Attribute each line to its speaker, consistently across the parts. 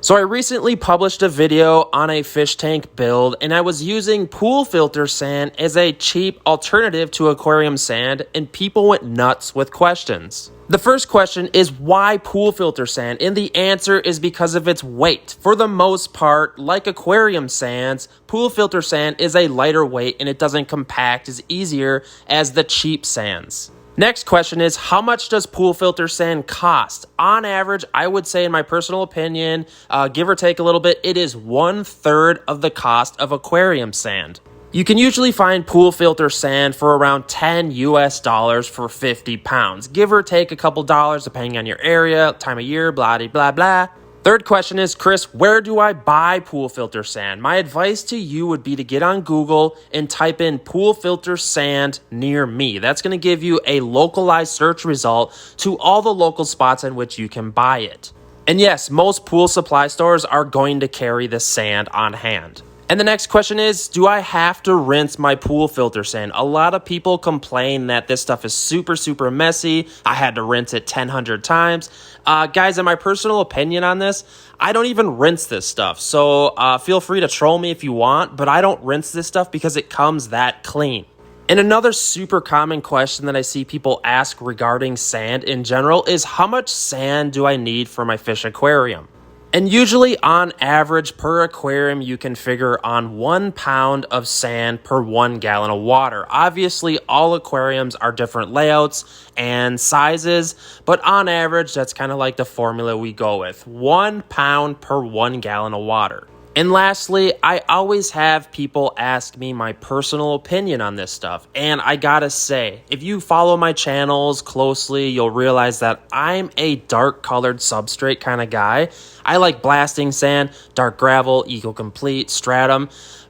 Speaker 1: So I recently published a video on a fish tank build, and I was using pool filter sand as a cheap alternative to aquarium sand, and people went nuts with questions. The first question is, why pool filter sand? And the answer is because of its weight. For the most part, like aquarium sands, pool filter sand is a lighter weight and it doesn't compact as easier as the cheap sands. Next question is, how much does pool filter sand cost? On average, I would say, in my personal opinion, give or take a little bit, it is 1/3 of the cost of aquarium sand. You can usually find pool filter sand for around $10 US for 50 pounds. Give or take a couple dollars depending on your area, time of year, blah, blah, blah. Third question is, Chris, where do I buy pool filter sand? My advice to you would be to get on Google and type in pool filter sand near me. That's going to give you a localized search result to all the local spots in which you can buy it. And yes, most pool supply stores are going to carry the sand on hand. And the next question is, do I have to rinse my pool filter sand? A lot of people complain that this stuff is super messy. I had to rinse it 100 times. Guys, in my personal opinion on this, I don't even rinse this stuff. So feel free to troll me if you want, but I don't rinse this stuff because it comes that clean. And another super common question that I see people ask regarding sand in general is, how much sand do I need for my fish aquarium? And usually on average per aquarium, you can figure on 1 pound of sand per 1 gallon of water. Obviously, all aquariums are different layouts and sizes, but on average, that's kind of like the formula we go with. 1 pound per 1 gallon of water. And lastly, I always have people ask me my personal opinion on this stuff. And I gotta say, if you follow my channels closely, you'll realize that I'm a dark colored substrate kind of guy. I like blasting sand, dark gravel, eco-complete, stratum.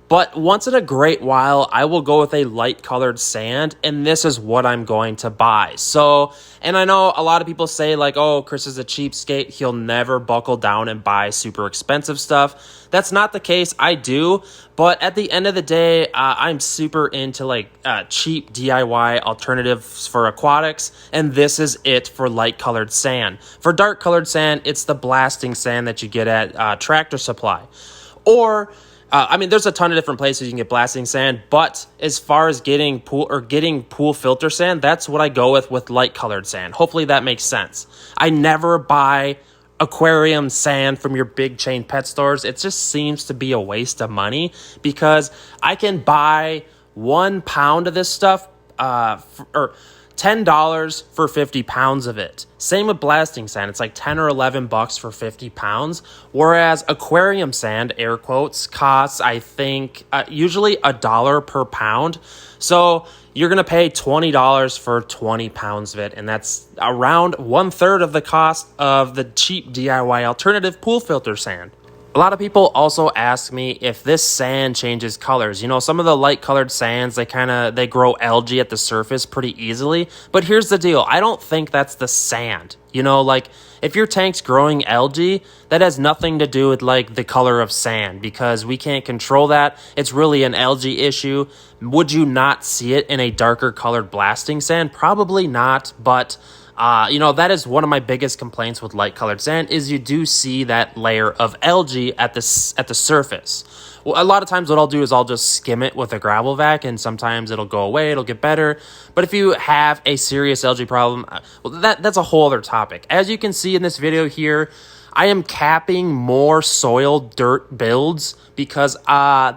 Speaker 1: But once in a great while, I will go with a light colored sand, and this is what I'm going to buy. So, and I know a lot of people say like, oh, Chris is a cheapskate. He'll never buckle down and buy super expensive stuff. That's not the case. I do. But at the end of the day, I'm super into like cheap DIY alternatives for aquatics. And this is it for light colored sand. For dark colored sand, it's the blasting sand that you get at Tractor Supply. Or there's a ton of different places you can get blasting sand, but as far as getting pool filter sand, that's what I go with light colored sand. Hopefully that makes sense. I never buy aquarium sand from your big chain pet stores. It just seems to be a waste of money because I can buy 1 pound of this stuff or $10 for 50 pounds of it. Same with blasting sand. It's like 10 or 11 bucks for 50 pounds. Whereas aquarium sand, air quotes, costs, I think, usually $1 per pound. So you're going to pay $20 for 20 pounds of it. And that's around 1/3 of the cost of the cheap DIY alternative pool filter sand. A lot of people also ask me if this sand changes colors. You know, some of the light colored sands, they grow algae at the surface pretty easily. But here's the deal. I don't think that's the sand. You know, like if your tank's growing algae, that has nothing to do with like the color of sand because we can't control that. It's really an algae issue. Would you not see it in a darker colored blasting sand? Probably not, but that is one of my biggest complaints with light colored sand is you do see that layer of algae at the surface. Well, a lot of times what I'll do is I'll just skim it with a gravel vac and sometimes it'll go away, it'll get better. But if you have a serious algae problem, well, that's a whole other topic. As you can see in this video here, I am capping more soil dirt builds because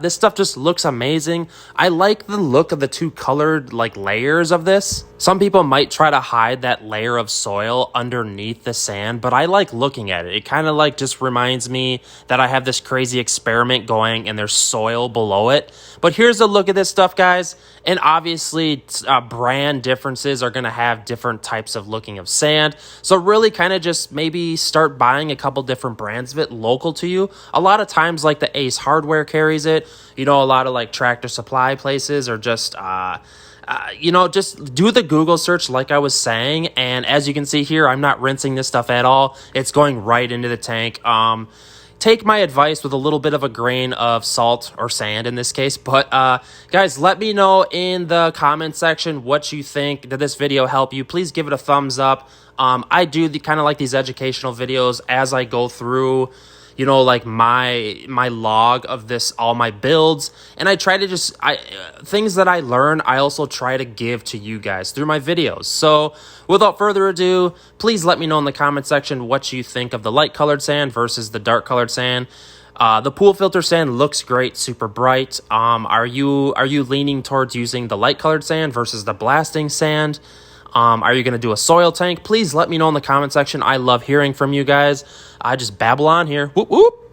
Speaker 1: this stuff just looks amazing. I like the look of the two colored like layers of this. Some people might try to hide that layer of soil underneath the sand, but I like looking at it. It kind of like just reminds me that I have this crazy experiment going and there's soil below it. But here's a look at this stuff, guys. And obviously brand differences are going to have different types of looking of sand. So really kind of just maybe start buying a couple different brands of it local to you. A lot of times like the Ace Hardware carries it. You know, a lot of like Tractor Supply places are just just do the Google search like I was saying. And as you can see here, I'm not rinsing this stuff at all. It's going right into the tank. Take my advice with a little bit of a grain of salt or sand in this case. But guys, let me know in the comment section what you think. Did this video help you? Please give it a thumbs up. I do kind of like these educational videos as I go through you know, like my log of this, all my builds, and I try to just things that I learn, I also try to give to you guys through my videos. So without further ado, please let me know in the comment section what you think of the light colored sand versus the dark colored sand. The pool filter sand looks great, super bright. Are you leaning towards using the light colored sand versus the blasting sand? Are you going to do a soil tank? Please let me know in the comment section. I love hearing from you guys. I just babble on here. Whoop, whoop.